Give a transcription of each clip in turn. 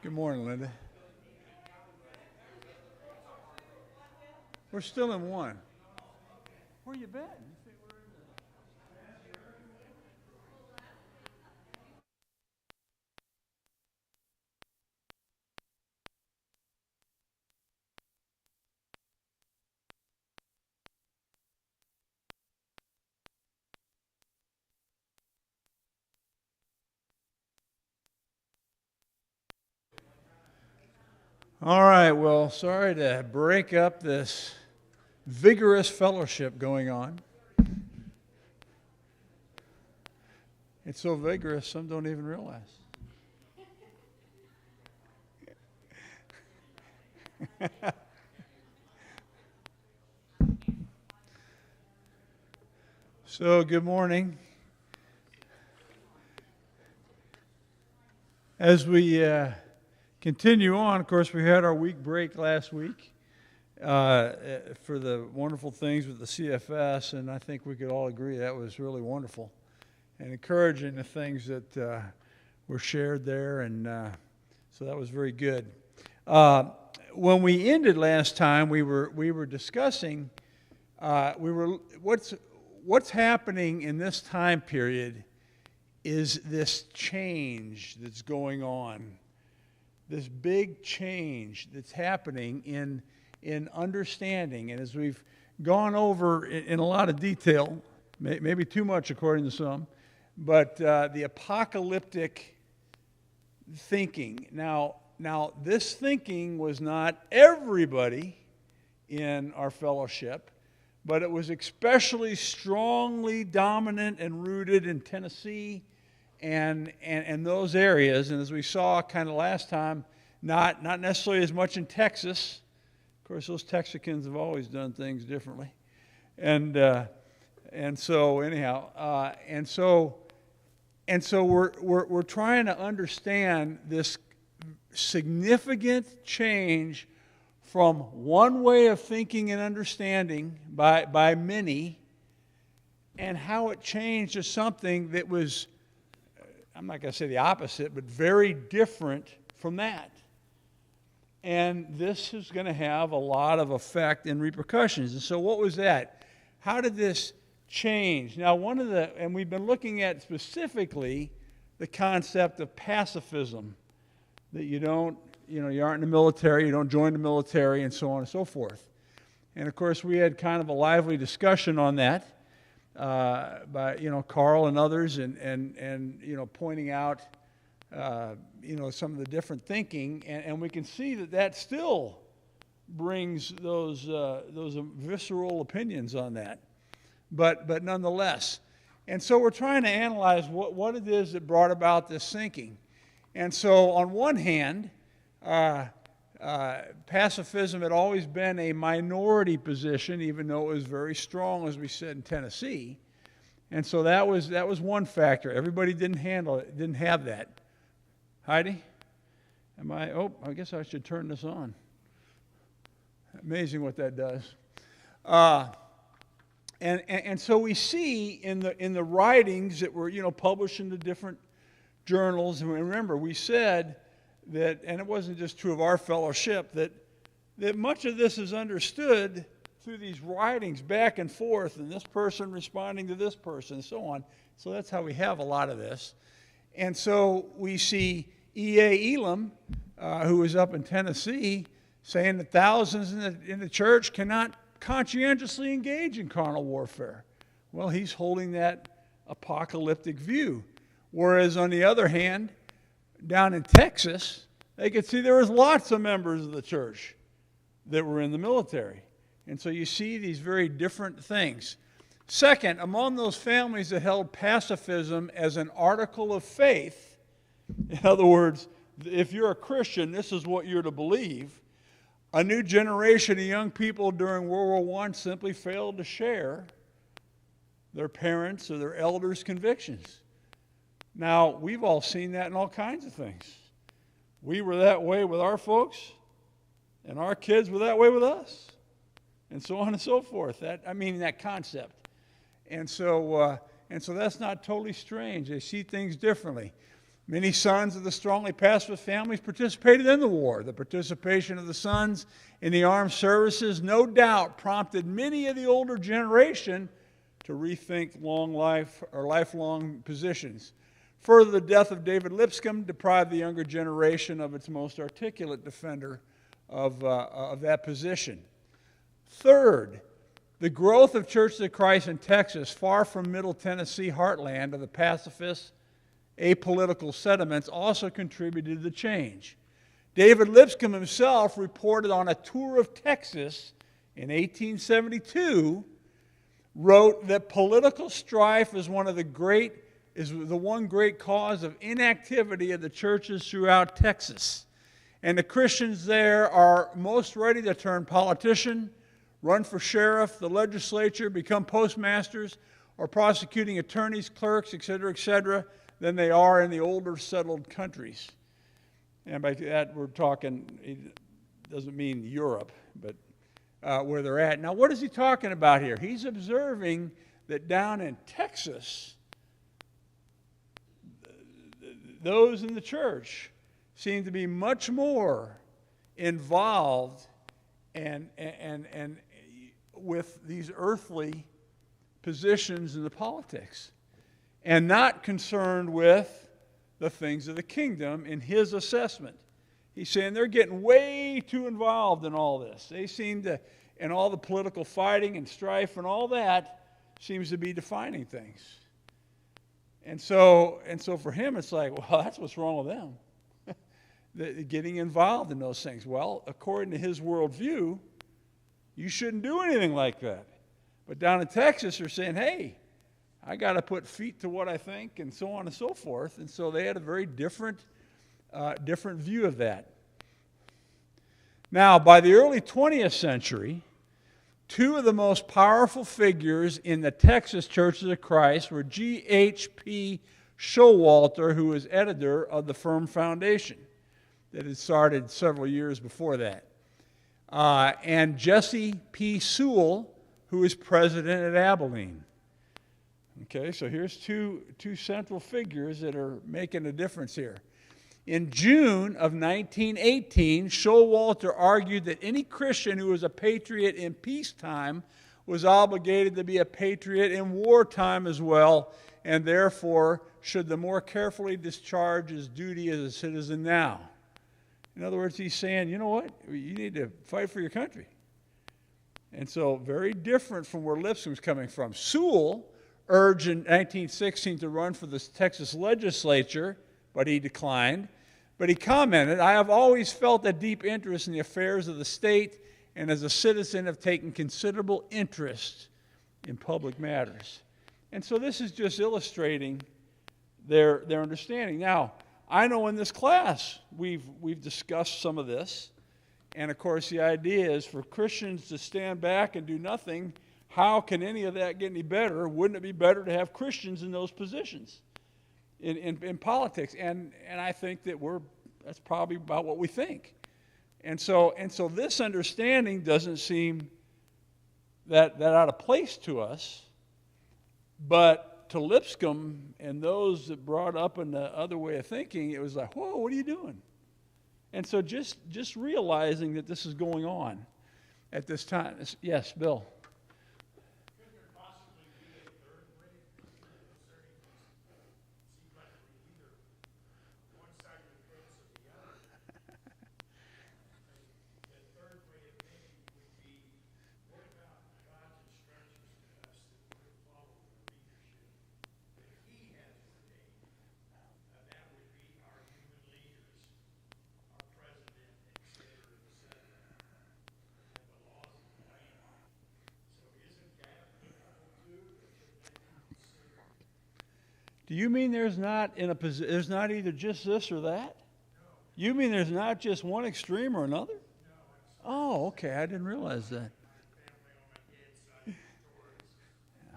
Good morning, Linda. We're still in one. Where you been? All right, well, sorry to break up this vigorous fellowship going on. It's so vigorous, some don't even realize. So, good morning. As we continue on, of course, we had our week break last week for the wonderful things with the CFS, and I think we could all agree that was really wonderful and encouraging, the things that were shared there, and so that was very good. When we ended last time, we were discussing what's happening in this time period is this change that's going on, this big change that's happening in understanding. And as we've gone over in a lot of detail, maybe too much according to some, but the apocalyptic thinking. Now, this thinking was not everybody in our fellowship, but it was especially strongly dominant and rooted in Tennessee and those areas. And as we saw kind of last time, not necessarily as much in Texas. Of course, those Texicans have always done things differently. And so anyhow, and so we're trying to understand this significant change from one way of thinking and understanding by many, and how it changed to something that was, I'm not going to say the opposite, but very different from that. And this is going to have a lot of effect and repercussions. And so what was that? How did this change? Now, and we've been looking at specifically the concept of pacifism, that you aren't in the military, you don't join the military, and so on and so forth. And of course, we had kind of a lively discussion on that by Carl and others, and pointing out some of the different thinking, and we can see that still brings those visceral opinions on that, but nonetheless. And so we're trying to analyze what it is that brought about this thinking. And so on one hand, pacifism had always been a minority position, even though it was very strong, as we said, in Tennessee. And so that was one factor. Everybody didn't have that. Heidi? I guess I should turn this on. Amazing what that does. And so we see in the writings that were published in the different journals, and remember we said that, and it wasn't just true of our fellowship, that much of this is understood through these writings back and forth, and this person responding to this person, and so on. So that's how we have a lot of this. And so we see E.A. Elam, who was up in Tennessee, saying that thousands in the church cannot conscientiously engage in carnal warfare. Well, he's holding that apocalyptic view. Whereas on the other hand, down in Texas, they could see there was lots of members of the church that were in the military. And so you see these very different things. Second, among those families that held pacifism as an article of faith, in other words, if you're a Christian, this is what you're to believe, a new generation of young people during World War I simply failed to share their parents' or their elders' convictions. Now, we've all seen that in all kinds of things. We were that way with our folks, and our kids were that way with us, and so on and so forth. That concept. And so that's not totally strange. They see things differently. Many sons of the strongly pacifist families participated in the war. The participation of the sons in the armed services no doubt prompted many of the older generation to rethink long life or lifelong positions. Further, the death of David Lipscomb deprived the younger generation of its most articulate defender of that position. Third, the growth of Churches of Christ in Texas, far from Middle Tennessee heartland of the pacifist, apolitical sentiments, also contributed to the change. David Lipscomb himself reported on a tour of Texas in 1872, wrote that political strife is the one great cause of inactivity of the churches throughout Texas. And the Christians there are most ready to turn politician, run for sheriff, the legislature, become postmasters, or prosecuting attorneys, clerks, etc., than they are in the older settled countries. And by that we're talking, it doesn't mean Europe, but where they're at. Now what is he talking about here? He's observing that down in Texas, those in the church seem to be much more involved and with these earthly positions in the politics, and not concerned with the things of the kingdom in his assessment. He's saying they're getting way too involved in all this. They seem to, and all the political fighting and strife and all that seems to be defining things. And so for him, it's like, well, that's what's wrong with them. Getting involved in those things. Well, according to his worldview, you shouldn't do anything like that. But down in Texas, they're saying, hey, I got to put feet to what I think, and so on and so forth. And so they had a very different view of that. Now, by the early 20th century, two of the most powerful figures in the Texas Churches of Christ were G.H.P. Showalter, who was editor of the Firm Foundation that had started several years before that, and Jesse P. Sewell, who was president at Abilene. Okay, so here's two central figures that are making a difference here. In June of 1918, Showalter argued that any Christian who was a patriot in peacetime was obligated to be a patriot in wartime as well, and therefore should the more carefully discharge his duty as a citizen now. In other words, he's saying, you know what? You need to fight for your country. And so very different from where Lipscomb's coming from. Sewell urged in 1916 to run for the Texas legislature, but he declined. But he commented, I have always felt a deep interest in the affairs of the state, and as a citizen have taken considerable interest in public matters. And so this is just illustrating their understanding. Now, I know in this class we've discussed some of this, and of course the idea is for Christians to stand back and do nothing. How can any of that get any better? Wouldn't it be better to have Christians in those positions in politics? And I think that that's probably about what we think. And so this understanding doesn't seem that out of place to us, but to Lipscomb and those that brought up in the other way of thinking, it was like, whoa, what are you doing? And so just realizing that this is going on at this time. Yes, Bill. Could there possibly be a third way concerning these? Seems like we're either one side of the fence or the other. The third way of thinking would be, what about God's instructions to us that we're to follow the leadership that He has ordained? That would be our human leaders, our president, et cetera, and the laws of the land. So isn't that applicable too? Do you mean there's not there's not either just this or that? No. You mean there's not just one extreme or another? No, Oh, okay. I didn't realize that. my family on my dad's side was Tories, and my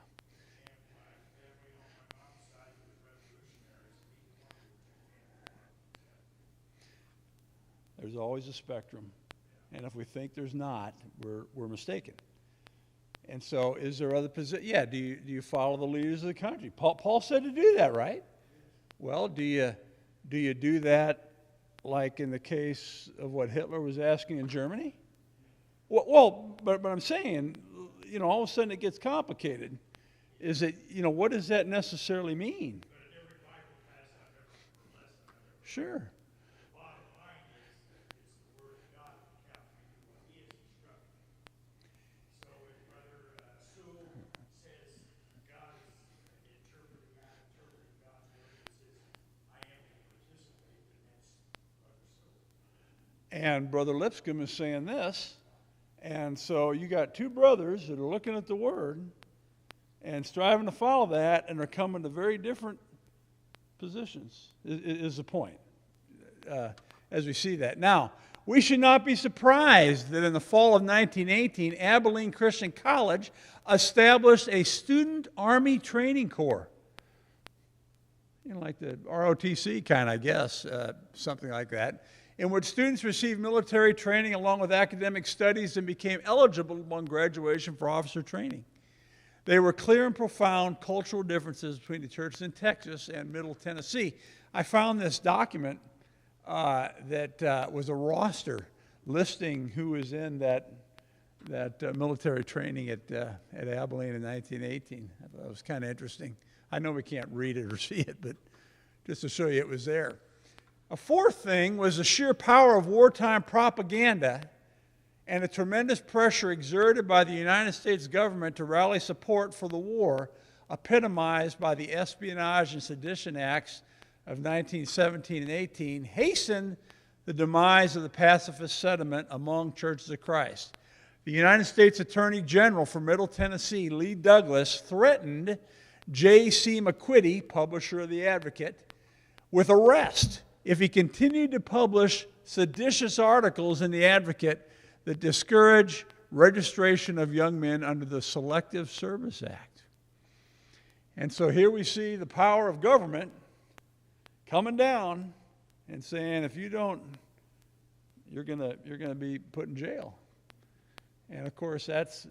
family on my mom's side was revolutionaries. There's always a spectrum. And if we think there's not, we're mistaken. And so is there other positions? Yeah, do you follow the leaders of the country? Paul said to do that, right? Well, do you Do you do that like in the case of what Hitler was asking in Germany? But I'm saying, all of a sudden it gets complicated. Is it, what does that necessarily mean? But every Bible has that every lesson. Sure. Bottom line is, it's the word of God that counts for you what he is instructing. So if Brother Sewell says God is interpreting God's word and says, I am going to participate, then that's Brother Sewell. And Brother Lipscomb is saying this. And so you got two brothers that are looking at the Word and striving to follow that, and are coming to very different positions, is the point, as we see that. Now, we should not be surprised that in the fall of 1918, Abilene Christian College established a student army training corps. Like the ROTC kind, I guess, something like that, in which students received military training along with academic studies and became eligible upon graduation for officer training. There were clear and profound cultural differences between the churches in Texas and Middle Tennessee. I found this document that was a roster listing who was in that military training at Abilene in 1918. I thought it was kind of interesting. I know we can't read it or see it, but just to show you it was there. A fourth thing was the sheer power of wartime propaganda and the tremendous pressure exerted by the United States government to rally support for the war, epitomized by the Espionage and Sedition Acts of 1917 and 18, hastened the demise of the pacifist sentiment among churches of Christ. The United States Attorney General for Middle Tennessee, Lee Douglas, threatened J.C. McQuitty, publisher of The Advocate, with arrest if he continued to publish seditious articles in The Advocate that discourage registration of young men under the Selective Service Act. And so here we see the power of government coming down and saying, if you don't, you're gonna be put in jail. And of course, that's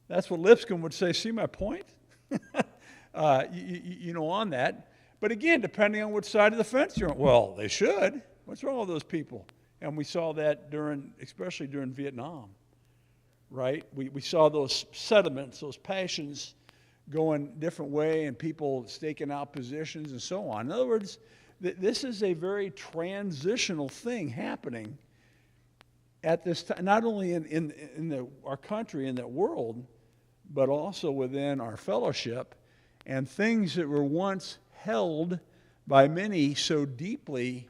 what Lipscomb would say. See my point? On that. But again, depending on which side of the fence you're on. Well, they should. What's wrong with those people? And we saw that especially during Vietnam, right? We saw those sentiments, those passions going a different way, and people staking out positions and so on. In other words, this is a very transitional thing happening at this time, not only in our country and the world, but also within our fellowship, and things that were once held by many so deeply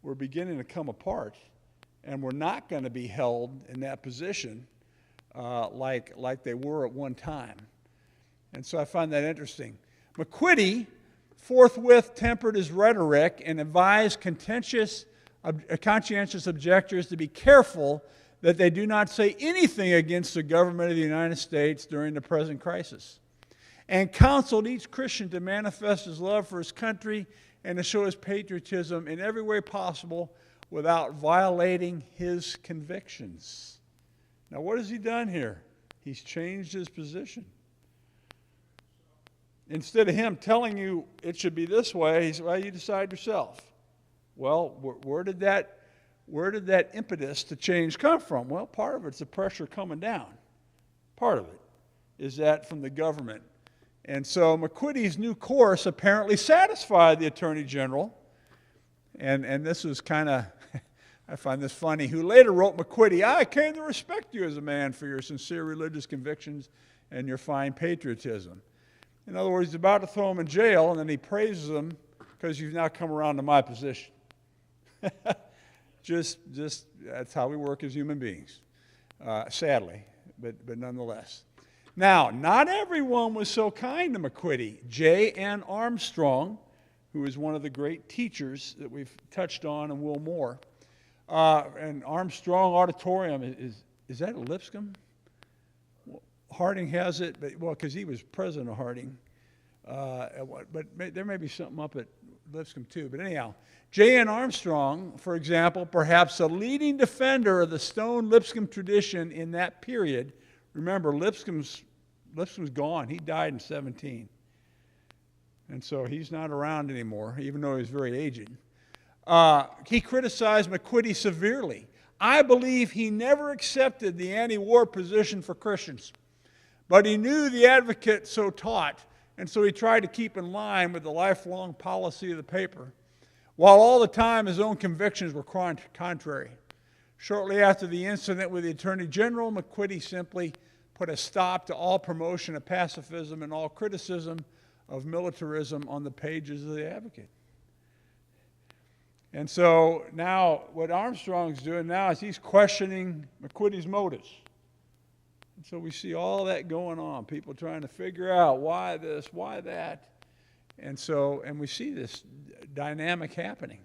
were beginning to come apart, and we're not going to be held in that position like they were at one time. And so I find that interesting. McQuitty forthwith tempered his rhetoric and advised conscientious objectors to be careful that they do not say anything against the government of the United States during the present crisis, and counseled each Christian to manifest his love for his country and to show his patriotism in every way possible without violating his convictions. Now, what has he done here? He's changed his position. Instead of him telling you it should be this way, he said, well, you decide yourself. Well, where did that impetus to change come from? Well, part of it's the pressure coming down. Part of it is that from the government. And so McQuitty's new course apparently satisfied the Attorney General. And this was kind of, I find this funny, who later wrote McQuitty, I came to respect you as a man for your sincere religious convictions and your fine patriotism. In other words, he's about to throw him in jail, and then he praises him because you've now come around to my position. just that's how we work as human beings, sadly, but nonetheless. Now, not everyone was so kind to McQuitty. J.N. Armstrong, who is one of the great teachers that we've touched on and will more, and Armstrong Auditorium, is that at Lipscomb? Harding has it, because he was president of Harding. But there may be something up at Lipscomb too. But anyhow, J.N. Armstrong, for example, perhaps a leading defender of the Stone Lipscomb tradition in that period. Remember, Lipscomb's gone. He died in 17. And so he's not around anymore, even though he's very aged. He criticized McQuitty severely. I believe he never accepted the anti-war position for Christians, but he knew the advocate so taught, and so he tried to keep in line with the lifelong policy of the paper, while all the time his own convictions were contrary. Shortly after the incident with the Attorney General, McQuitty simply put a stop to all promotion of pacifism and all criticism of militarism on the pages of the Advocate. And so now what Armstrong's doing now is he's questioning McQuitty's motives. And so we see all that going on, people trying to figure out why this, why that. And we see this dynamic happening.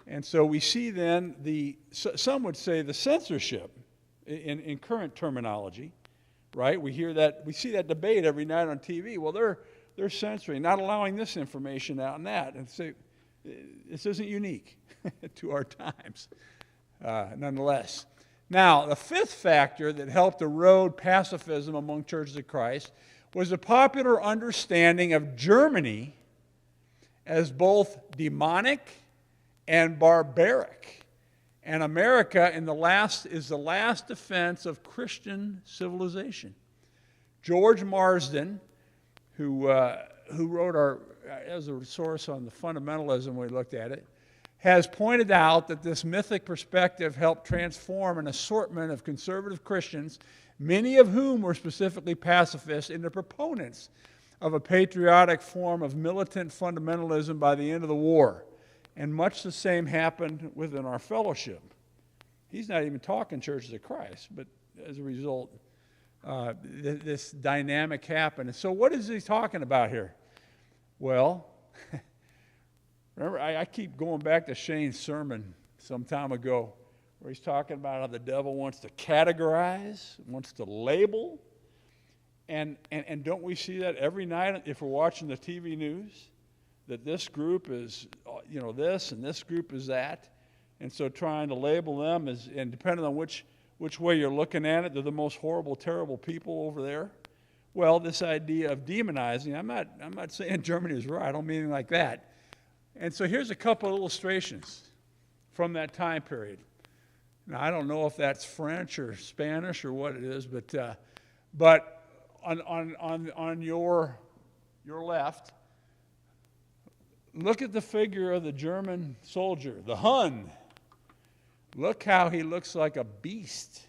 And so we see then some would say the censorship in current terminology, right? We see that debate every night on TV. Well, they're censoring, not allowing this information out and that. And say, this isn't unique to our times, nonetheless. Now, the fifth factor that helped erode pacifism among churches of Christ was a popular understanding of Germany as both demonic and barbaric. And America is the last defense of Christian civilization. George Marsden, who wrote as a source on the fundamentalism when we looked at it, has pointed out that this mythic perspective helped transform an assortment of conservative Christians, many of whom were specifically pacifists, into proponents of a patriotic form of militant fundamentalism by the end of the war. And much the same happened within our fellowship. He's not even talking Churches of Christ, but as a result, this dynamic happened. And so what is he talking about here? Well, remember, I keep going back to Shane's sermon some time ago, where he's talking about how the devil wants to categorize, wants to label. And don't we see that every night if we're watching the TV news? That this group is, this, and this group is that. And so trying to label them as, and depending on which way you're looking at it, they're the most horrible, terrible people over there. Well, this idea of demonizing, I'm not saying Germany is right. I don't mean anything like that. And so here's a couple of illustrations from that time period. Now, I don't know if that's French or Spanish or what it is, but on your left, look at the figure of the German soldier, the Hun. Look how he looks like a beast.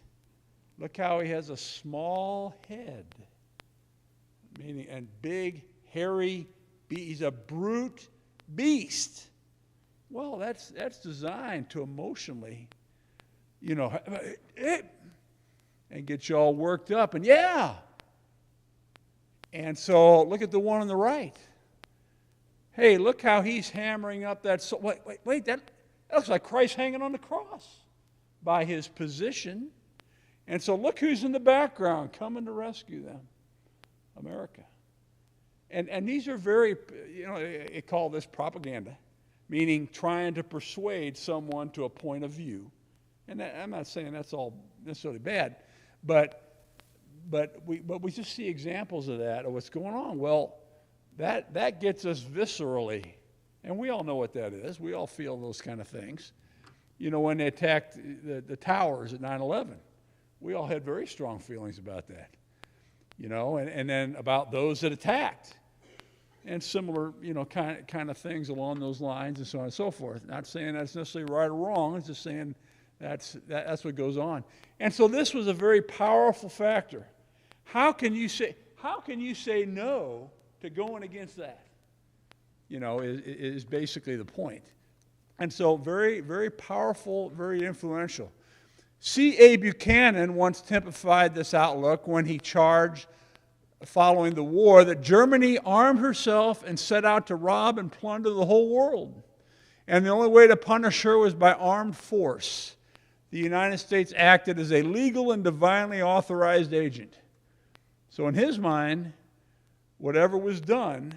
Look how he has a small head, meaning and big, hairy beast. He's a brute beast. Well, that's designed to emotionally, and get you all worked up. And yeah. And so look at the one on the right. Hey, look how he's hammering up that soul. Wait, that looks like Christ hanging on the cross by his position. And so look who's in the background coming to rescue them. America. And these are very, they call this propaganda, meaning trying to persuade someone to a point of view. And I'm not saying that's all necessarily bad, but we just see examples of that, of what's going on. Well, that gets us viscerally, and we all know what that is. We all feel those kind of things. When they attacked the towers at 9/11, we all had very strong feelings about that. And then about those that attacked, and similar, kind of things along those lines, and so on and so forth. Not saying that's necessarily right or wrong. It's just saying that's what goes on. And so this was a very powerful factor. How can you say no to going against that? Is basically the point. And so very, very powerful, very influential. C.A. Buchanan once typified this outlook when he charged, following the war, that Germany armed herself and set out to rob and plunder the whole world. And the only way to punish her was by armed force. The United States acted as a legal and divinely authorized agent. So in his mind, whatever was done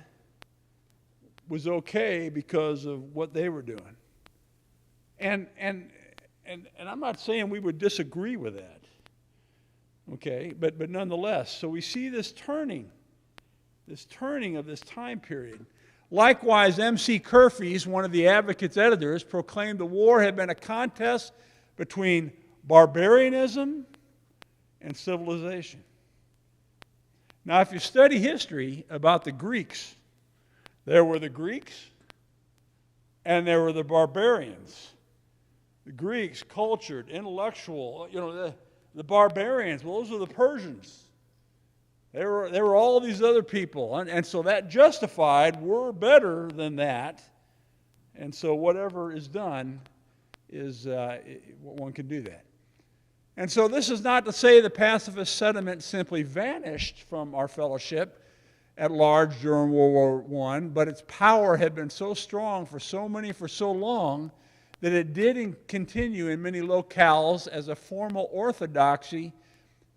was okay because of what they were doing. And I'm not saying we would disagree with that, okay? But nonetheless, so we see this turning of this time period. Likewise, M.C. Curfews, one of the Advocate's editors, proclaimed the war had been a contest between barbarianism and civilization. Now, if you study history about the Greeks, there were the Greeks and there were the barbarians. The Greeks, cultured, intellectual, the barbarians, well, those were the Persians. There were all these other people, and so that justified we're better than that, and so whatever is done is one can do that. And so this is not to say the pacifist sentiment simply vanished from our fellowship at large during World War I, but its power had been so strong for so many for so long that it did continue in many locales as a formal orthodoxy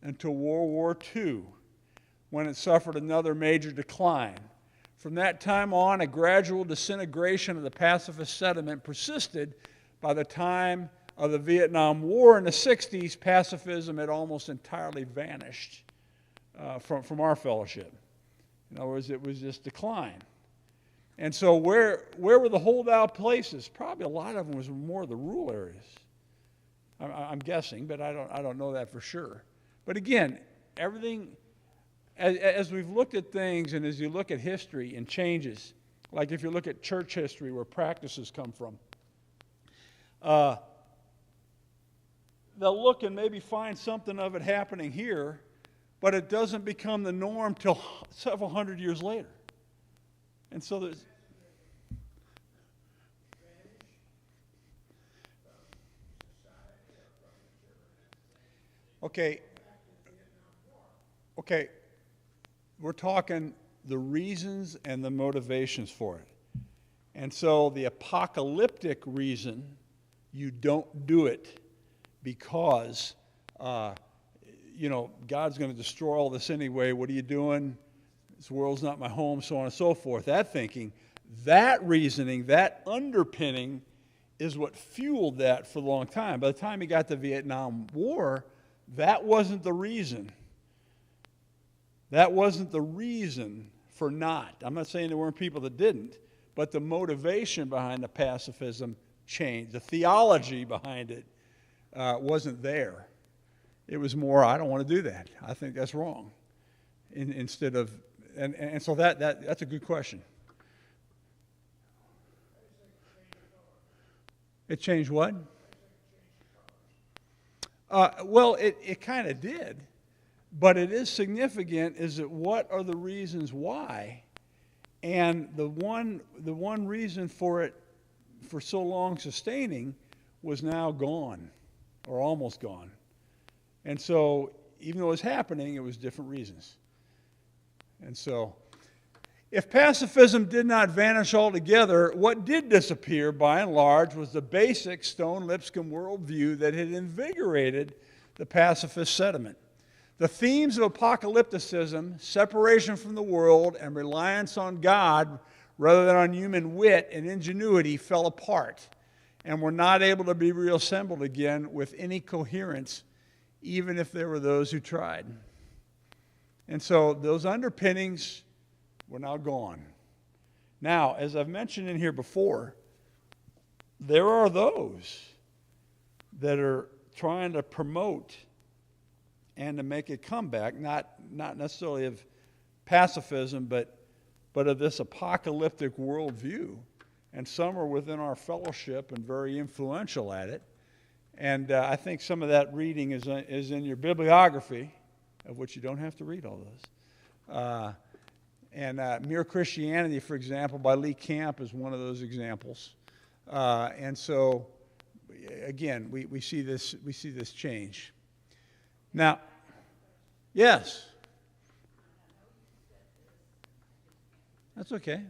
until World War II, when it suffered another major decline. From that time on, a gradual disintegration of the pacifist sentiment persisted. By the time of the Vietnam War in the 60s, pacifism had almost entirely vanished from our fellowship. In other words, it was just decline. And so where were the holdout places? Probably a lot of them was more the rural areas. I'm guessing, but I don't know that for sure. But again, everything, as we've looked at things and as you look at history and changes, like if you look at church history where practices come from, they'll look and maybe find something of it happening here, but it doesn't become the norm till several hundred years later. And so there's... Okay, we're talking the reasons and the motivations for it. And so the apocalyptic reason, you don't do it because, God's going to destroy all this anyway. What are you doing? This world's not my home, so on and so forth. That thinking, that reasoning, that underpinning is what fueled that for a long time. By the time you got to the Vietnam War, that wasn't the reason. That wasn't the reason for not. I'm not saying there weren't people that didn't, but the motivation behind the pacifism changed. The theology behind it wasn't there. It was more, I don't want to do that. I think that's wrong. Instead of, and so that's a good question. It changed what? Well, it kind of did. But it is significant is that what are the reasons why? And the one reason for it for so long sustaining was now gone or almost gone. And so even though it was happening, it was different reasons. And so if pacifism did not vanish altogether, what did disappear by and large was the basic Stone Lipscomb worldview that had invigorated the pacifist sentiment. The themes of apocalypticism, separation from the world, and reliance on God rather than on human wit and ingenuity fell apart and were not able to be reassembled again with any coherence, even if there were those who tried. And so those underpinnings were now gone. Now, as I've mentioned in here before, there are those that are trying to promote and to make a comeback, not necessarily of pacifism, but of this apocalyptic worldview. And some are within our fellowship and very influential at it. And I think some of that reading is in your bibliography, of which you don't have to read all those. Mere Christianity, for example, by Lee Camp is one of those examples. And so, again, we see this change. Now, yes. That's okay.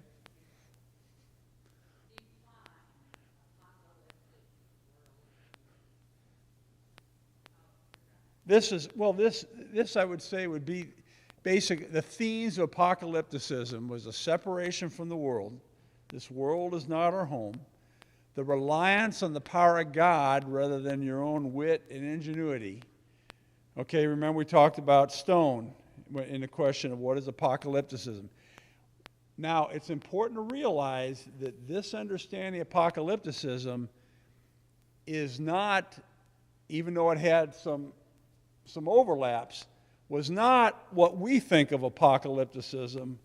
This I would say would be basic. The themes of apocalypticism was a separation from the world. This world is not our home. The reliance on the power of God rather than your own wit and ingenuity. Okay, remember we talked about Stone in the question of what is apocalypticism. Now, it's important to realize that this understanding of apocalypticism is not, even though it had some overlaps, was not what we think of apocalypticism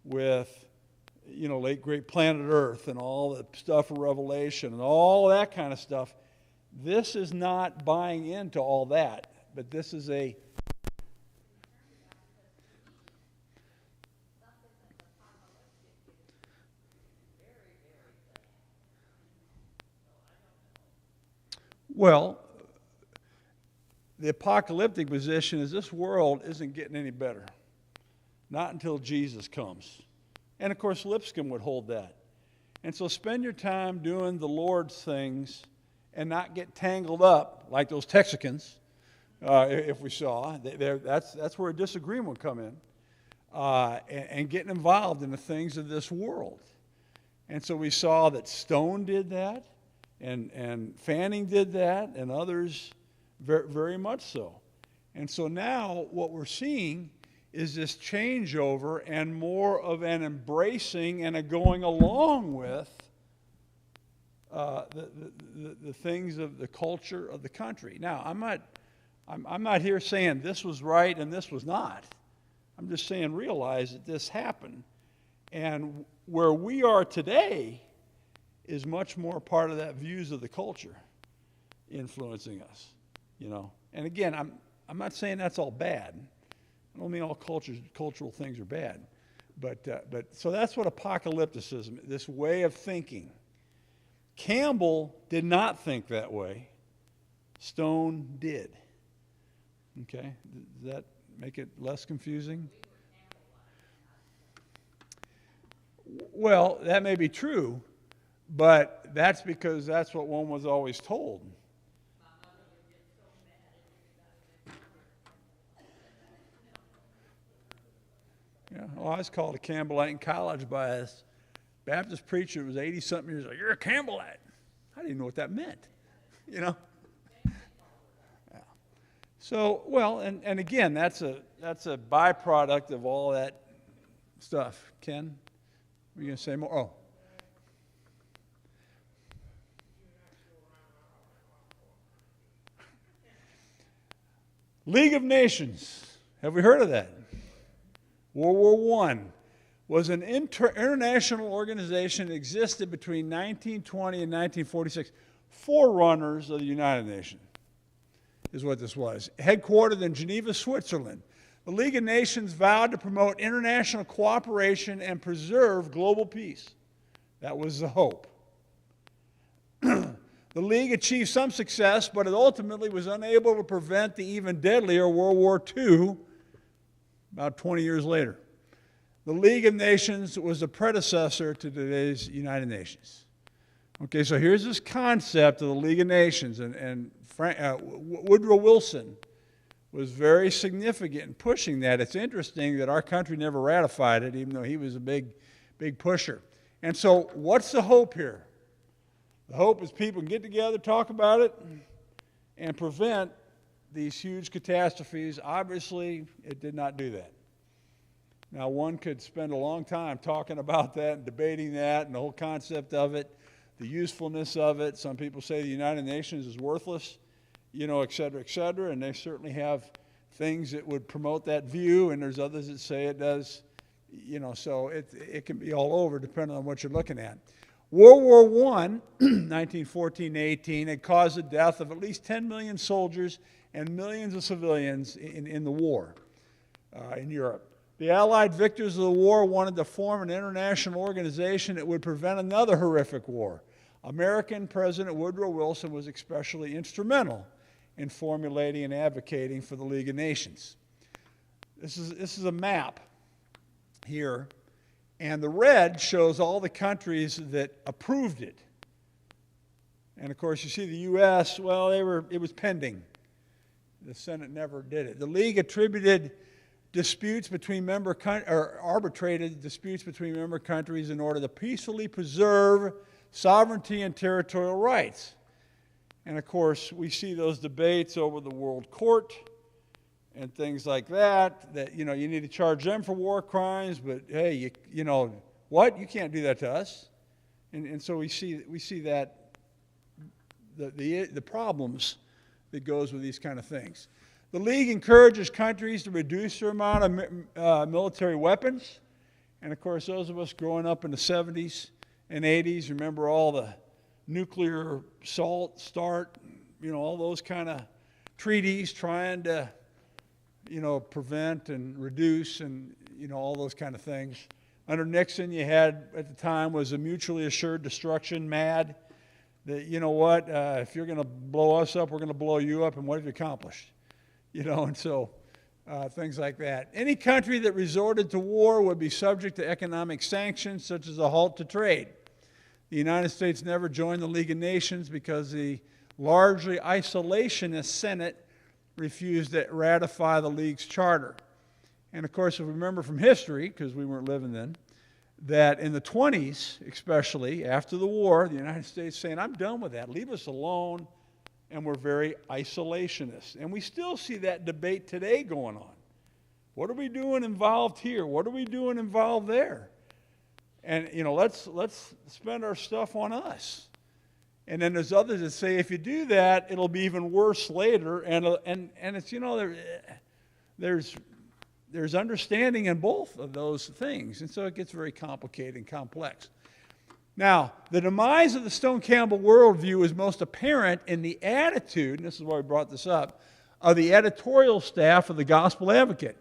with, late great planet Earth and all the stuff of Revelation and all that kind of stuff. This is not buying into all that, but this is a well, the apocalyptic position is this world isn't getting any better. Not until Jesus comes. And of course, Lipscomb would hold that. And so spend your time doing the Lord's things and not get tangled up like those Texicans, if we saw. That's where a disagreement would come in. And getting involved in the things of this world. And so we saw that Stone did that, and Fanning did that, and others very, very much so. And so now what we're seeing is this changeover and more of an embracing and a going along with the things of the culture of the country. Now, I'm not here saying this was right and this was not. I'm just saying realize that this happened. And where we are today is much more part of that views of the culture influencing us, And again, I'm not saying that's all bad. I don't mean all cultural things are bad. But so that's what apocalypticism, this way of thinking. Campbell did not think that way. Stone did. Okay? Does that make it less confusing? Well, that may be true, but that's because that's what one was always told. Yeah, well, I was called a Campbellite in college by a Baptist preacher who was 80-something years old. You're a Campbellite. I didn't know what that meant, Yeah. So, well, and again, that's a byproduct of all that stuff. Ken, were you going to say more? Oh. League of Nations. Have we heard of that? World War I was an international organization that existed between 1920 and 1946. Forerunners of the United Nations is what this was. Headquartered in Geneva, Switzerland. The League of Nations vowed to promote international cooperation and preserve global peace. That was the hope. The League achieved some success, but it ultimately was unable to prevent the even deadlier World War II about 20 years later. The League of Nations was the predecessor to today's United Nations. Okay, so here's this concept of the League of Nations, and Woodrow Wilson was very significant in pushing that. It's interesting that our country never ratified it, even though he was a big pusher. And so what's the hope here? The hope is people can get together, talk about it, and prevent these huge catastrophes. Obviously, it did not do that. Now, one could spend a long time talking about that and debating that and the whole concept of it, the usefulness of it. Some people say the United Nations is worthless, et cetera, and they certainly have things that would promote that view, and there's others that say it does, so it can be all over depending on what you're looking at. World War I, 1914 to 18, had caused the death of at least 10 million soldiers and millions of civilians in the war in Europe. The Allied victors of the war wanted to form an international organization that would prevent another horrific war. American President Woodrow Wilson was especially instrumental in formulating and advocating for the League of Nations. This is a map here, and the red shows all the countries that approved it. And of course, you see the U.S., well, it was pending. The Senate never did it. The League attributed disputes between arbitrated disputes between member countries in order to peacefully preserve sovereignty and territorial rights. And of course, we see those debates over the World Court and things like that, that, you need to charge them for war crimes, but hey, what? You can't do that to us. And so we see that the problems that goes with these kind of things. The League encourages countries to reduce their amount of military weapons. And of course, those of us growing up in the 70s and 80s remember all the nuclear start, all those kind of treaties trying to, prevent and reduce and, all those kind of things. Under Nixon, you had, at the time, was a mutually assured destruction, MAD, that, if you're going to blow us up, we're going to blow you up, and what have you accomplished? And so things like that. Any country that resorted to war would be subject to economic sanctions, such as a halt to trade. The United States never joined the League of Nations because the largely isolationist Senate refused to ratify the League's charter. And of course, if we remember from history, because we weren't living then, that in the 20s, especially after the war, the United States saying, I'm done with that, leave us alone, and we're very isolationist. And we still see that debate today going on. What are we doing involved here? What are we doing involved there? And, let's spend our stuff on us. And then there's others that say, if you do that, it'll be even worse later. And it's, there's understanding in both of those things. And so it gets very complicated and complex. Now, the demise of the Stone Campbell worldview is most apparent in the attitude, and this is why we brought this up, of the editorial staff of the Gospel Advocate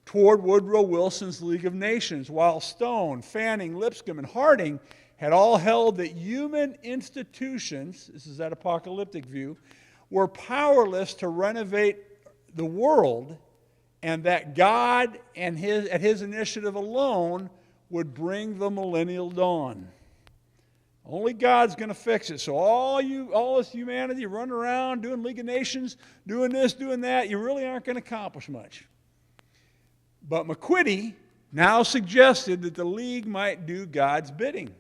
toward Woodrow Wilson's League of Nations, while Stone, Fanning, Lipscomb, and Harding had all held that human institutions, this is that apocalyptic view, were powerless to renovate the world, and that God and at his initiative alone would bring the millennial dawn. Only God's going to fix it. So all this humanity running around doing League of Nations, doing this, doing that, you really aren't going to accomplish much. But McQuitty now suggested that the League might do God's bidding.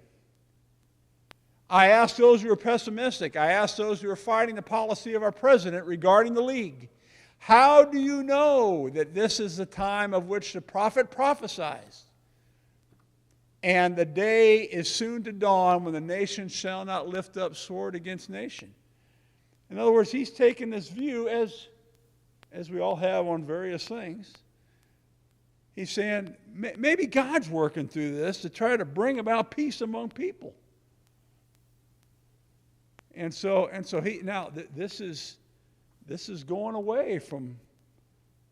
I ask those who are pessimistic, I ask those who are fighting the policy of our president regarding the League, how do you know that this is the time of which the prophet prophesies? And the day is soon to dawn when the nation shall not lift up sword against nation. In other words, he's taken this view, as we all have on various things. He's saying, maybe God's working through this to try to bring about peace among people. And so this is going away from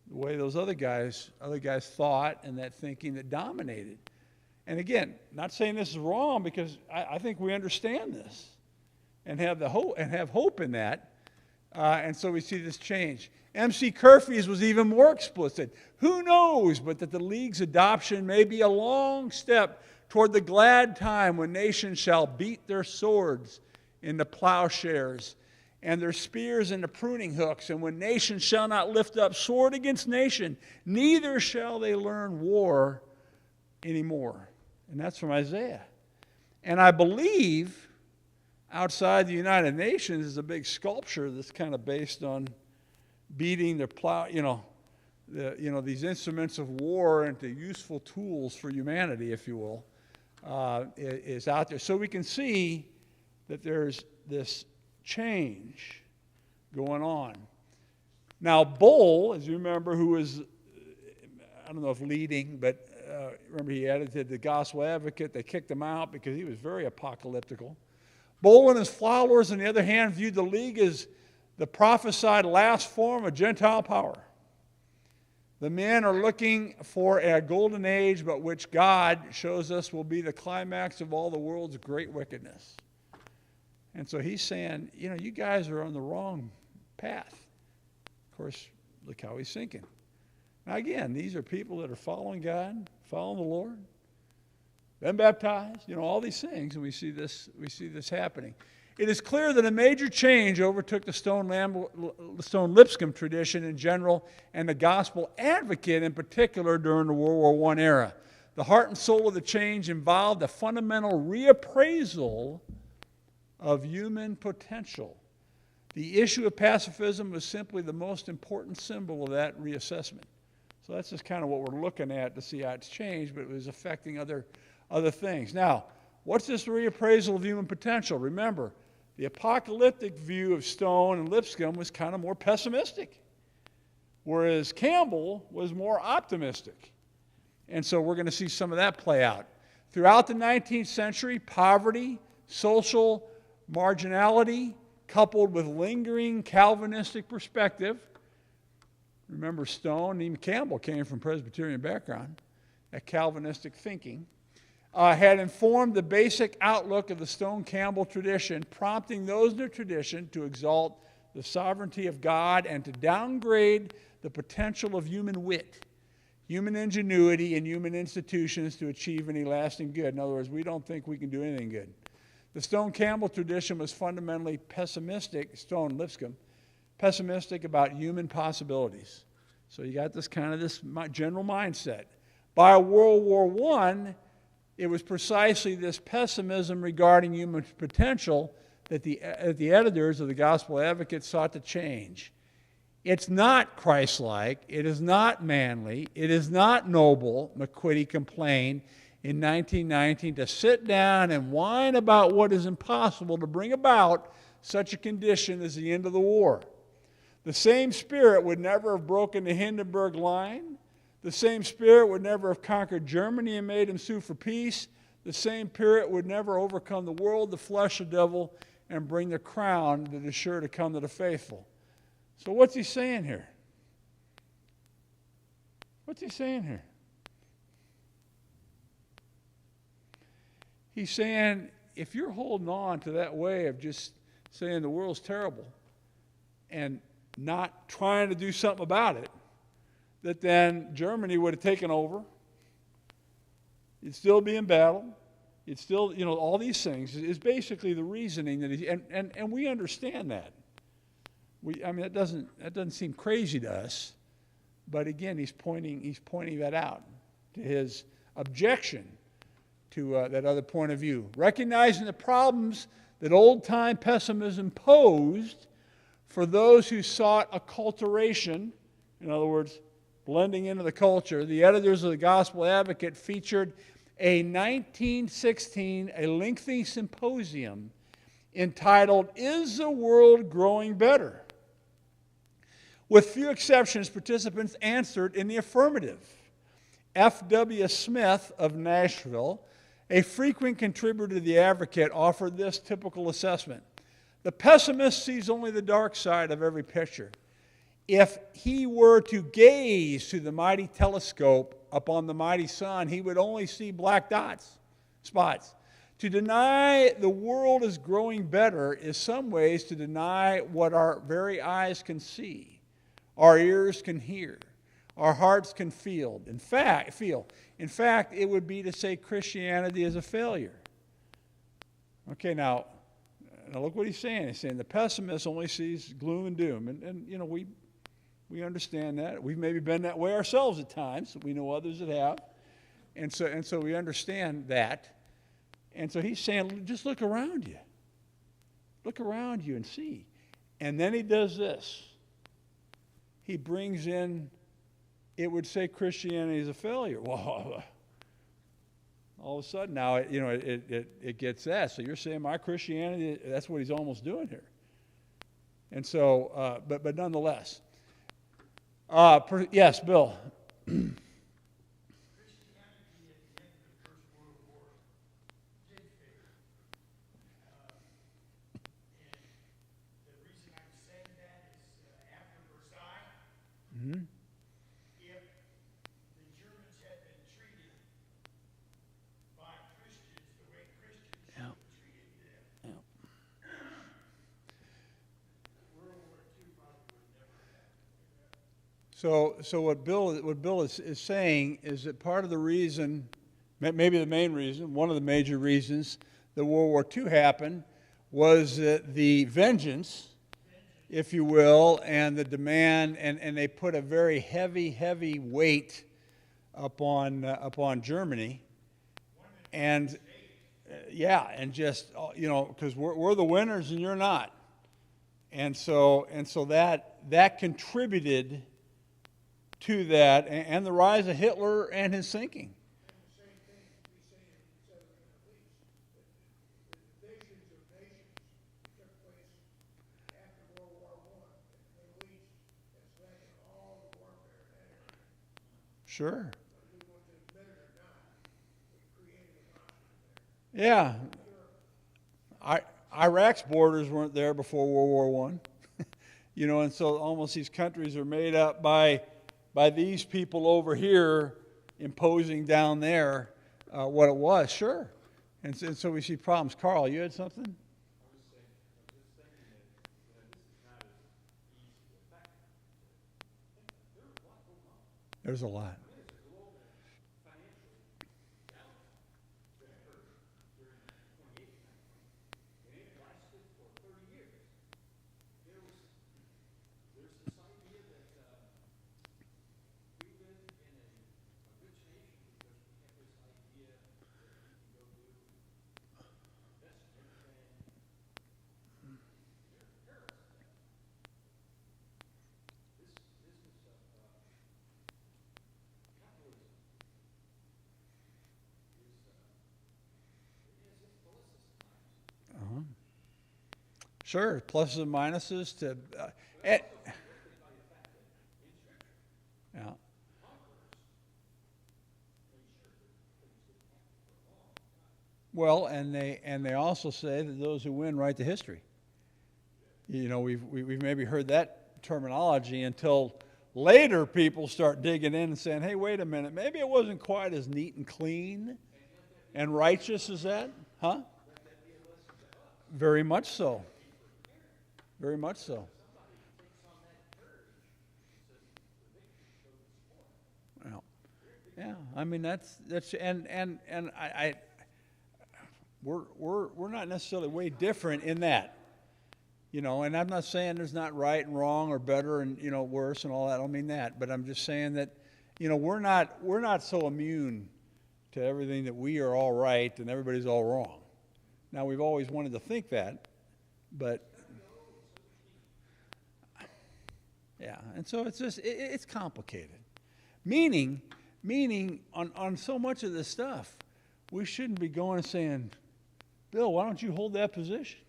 the way those other guys thought and that thinking that dominated. And again, not saying this is wrong, because I think we understand this and have hope in that. And so we see this change. M.C. Curfews was even more explicit. Who knows but that the League's adoption may be a long step toward the glad time when nations shall beat their swords into plowshares and their spears into pruning hooks, and when nations shall not lift up sword against nation, neither shall they learn war anymore. And that's from Isaiah. And I believe outside the United Nations is a big sculpture that's kind of based on beating the plow, these instruments of war into useful tools for humanity, if you will, is out there. So we can see that there's this change going on. Now, Bull, as you remember, who was, I don't know if leading, but remember he edited the Gospel Advocate. They kicked him out because he was very apocalyptical. Bull and his followers, on the other hand, viewed the League as the prophesied last form of Gentile power. The men are looking for a golden age, but which God shows us will be the climax of all the world's great wickedness. And so he's saying, you guys are on the wrong path. Of course, look how he's thinking. Now again, these are people that are following God, following the Lord, been baptized, all these things, and we see this happening. It is clear that a major change overtook the Stone Lipscomb tradition in general and the Gospel Advocate in particular during the World War I era. The heart and soul of the change involved a fundamental reappraisal of human potential. The issue of pacifism was simply the most important symbol of that reassessment. So that's just kind of what we're looking at to see how it's changed, but it was affecting other things. Now, what's this reappraisal of human potential? Remember, the apocalyptic view of Stone and Lipscomb was kind of more pessimistic, whereas Campbell was more optimistic. And so we're going to see some of that play out. Throughout the 19th century, poverty, social marginality, coupled with lingering Calvinistic perspective. Remember, Stone and even Campbell came from Presbyterian background, that Calvinistic thinking, had informed the basic outlook of the Stone-Campbell tradition, prompting those in the tradition to exalt the sovereignty of God and to downgrade the potential of human wit, human ingenuity, and human institutions to achieve any lasting good. In other words, we don't think we can do anything good. The Stone-Campbell tradition was fundamentally pessimistic, Stone-Lipscomb, pessimistic about human possibilities. So you got this kind of this general mindset. By World War I, it was precisely this pessimism regarding human potential that the editors of the Gospel Advocate sought to change. It's not Christ-like, it is not manly, it is not noble, McQuitty complained in 1919, to sit down and whine about what is impossible to bring about such a condition as the end of the war. The same spirit would never have broken the Hindenburg Line. The same spirit would never have conquered Germany and made him sue for peace. The same spirit would never overcome the world, the flesh, the devil, and bring the crown that is sure to come to the faithful. So what's he saying here? What's he saying here? He's saying, if you're holding on to that way of just saying the world's terrible and not trying to do something about it, that then Germany would have taken over. You'd still be in battle. You'd still, all these things is basically the reasoning that he, and we understand that. That doesn't seem crazy to us, but again, he's pointing that out to his objection to that other point of view. Recognizing the problems that old-time pessimism posed for those who sought acculturation, in other words, blending into the culture, the editors of the Gospel Advocate featured a 1916, a lengthy symposium entitled, "Is the World Growing Better?" With few exceptions, participants answered in the affirmative. F.W. Smith of Nashville, a frequent contributor to the Advocate, offered this typical assessment. The pessimist sees only the dark side of every picture. If he were to gaze through the mighty telescope upon the mighty sun, he would only see black spots. To deny the world is growing better is some ways to deny what our very eyes can see, our ears can hear, our hearts can feel. In fact, it would be to say Christianity is a failure. Okay, now look what he's saying. He's saying the pessimist only sees gloom and doom. And we understand that. We've maybe been that way ourselves at times. We know others that have. And so we understand that. And so he's saying, just look around you. Look around you and see. And then he does this. He brings in, it would say Christianity is a failure. Well, all of a sudden now, it gets that. So you're saying my Christianity, that's what he's almost doing here. And so, but nonetheless. Yes, Bill. Christianity at the end of the First World War did fail. And the reason I'm saying that is after Versailles, if the Germans had been treated by Christians the way Christians should have treated them, World War II probably would never happen. So what Bill is saying is that part of the reason, maybe the main reason, one of the major reasons that World War II happened was that the vengeance, if you will, and the demand, and they put a very heavy weight upon Germany, and and just because we're the winners and you're not, And so that contributed to that, and the rise of Hitler and his sinking. And the same thing we say in Southern Middle East, that the divisions of nations took place after World War I in the Middle East that's led to all the warfare in that area. Sure. Whether we want to admit it or not, we created a monster there. Yeah. Iraq's borders weren't there before World War One, and so almost these countries are made up by these people over here imposing down there what it was. Sure, and so we see problems. Carl, you had something? There's a lot. Sure, pluses and minuses to. Yeah. Well, and they also say that those who win write the history. We've maybe heard that terminology until later people start digging in and saying, "Hey, wait a minute, maybe it wasn't quite as neat and clean and righteous as that, huh?" Very much so. Very much so. Yeah. Yeah. I mean that's and I we're not necessarily way different in that. And I'm not saying there's not right and wrong or better and worse and all that. I don't mean that, but I'm just saying that we're not so immune to everything that we are all right and everybody's all wrong. Now we've always wanted to think that, but yeah, and so it's just it's complicated. Meaning on so much of this stuff, we shouldn't be going and saying, "Bill, why don't you hold that position?"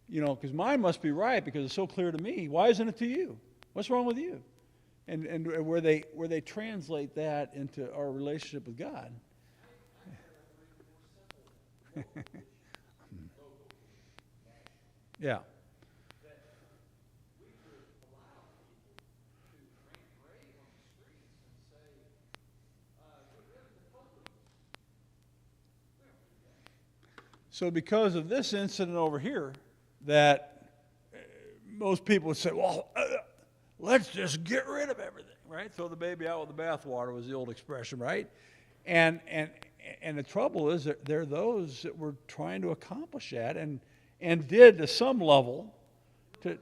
Because mine must be right because it's so clear to me. Why isn't it to you? What's wrong with you? And where they translate that into our relationship with God. Yeah. So because of this incident over here, that most people would say, well, let's just get rid of everything, right? Throw the baby out with the bathwater was the old expression, right? And the trouble is that there are those that were trying to accomplish that and did to some level, to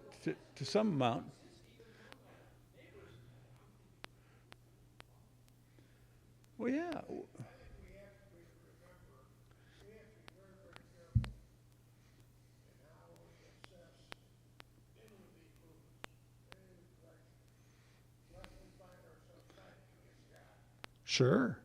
some amount. Well, yeah. Sure.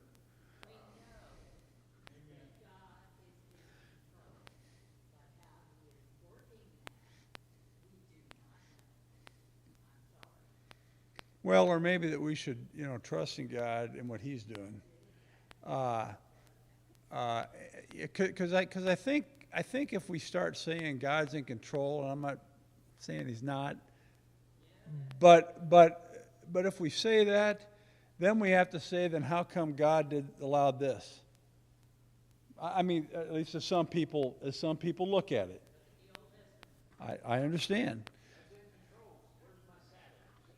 Well, or maybe that we should, trust in God and what He's doing. Because I think if we start saying God's in control, and I'm not saying He's not, but if we say that, then we have to say, then how come God allowed this? I mean, at least as some people look at it. I understand.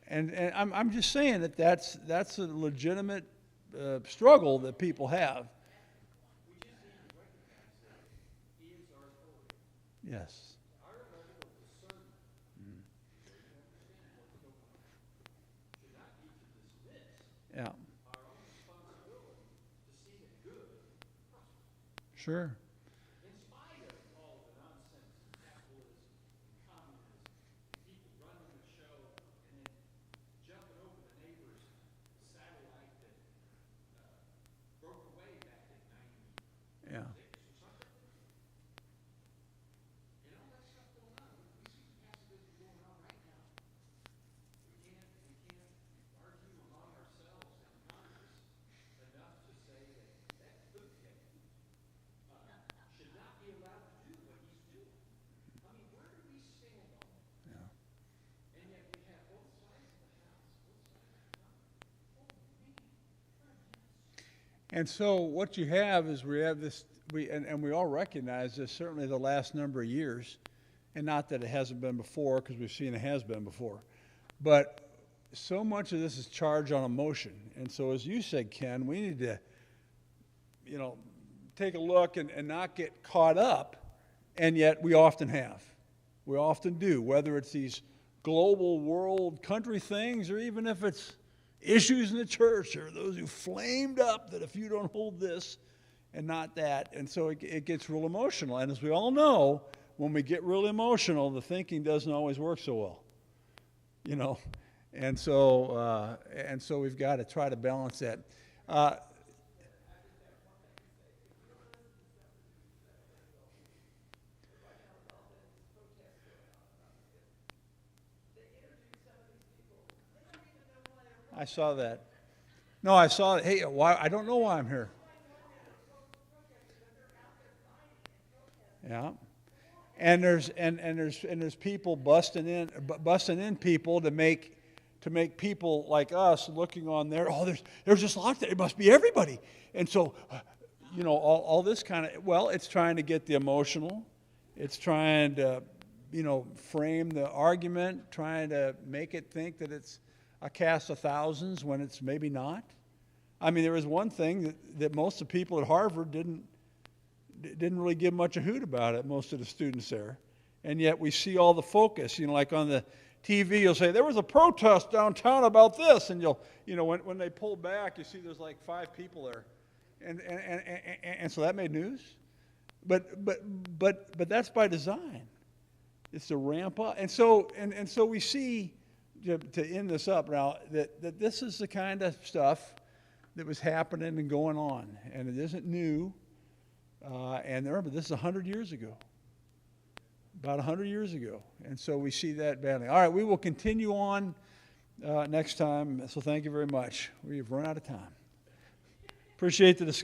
And I'm just saying that's a legitimate struggle that people have. Yes. Yeah. Sure. And so what you have is we have this, and we all recognize this, certainly the last number of years, and not that it hasn't been before, because we've seen it has been before, but so much of this is charged on emotion. And so as you said, Ken, we need to, take a look and not get caught up, and yet we often have. We often do, whether it's these global world country things, or even if it's issues in the church, or those who flamed up that if you don't hold this and not that. And so it gets real emotional. And as we all know, when we get real emotional, the thinking doesn't always work so well, And so we've got to try to balance that. I saw that. No, I saw it. Hey, why? I don't know why I'm here. Yeah, and there's people busting in people to make people like us looking on there. Oh, there's just locked. It must be everybody. And so, all this kind of. Well, it's trying to get the emotional. It's trying to, frame the argument, trying to make it think that it's a cast of thousands when it's maybe not. I mean, there was one thing that most of the people at Harvard didn't really give much a hoot about it, most of the students there. And yet we see all the focus, like on the TV, you'll say, there was a protest downtown about this, and when they pull back, you see there's like 5 people there. And so that made news. But that's by design. It's to ramp up. And so we see, to end this up now, that this is the kind of stuff that was happening and going on, and it isn't new. And remember, this is 100 years ago, about 100 years ago, and so we see that badly. All right, we will continue on next time. So thank you very much. We've run out of time. Appreciate the discussion.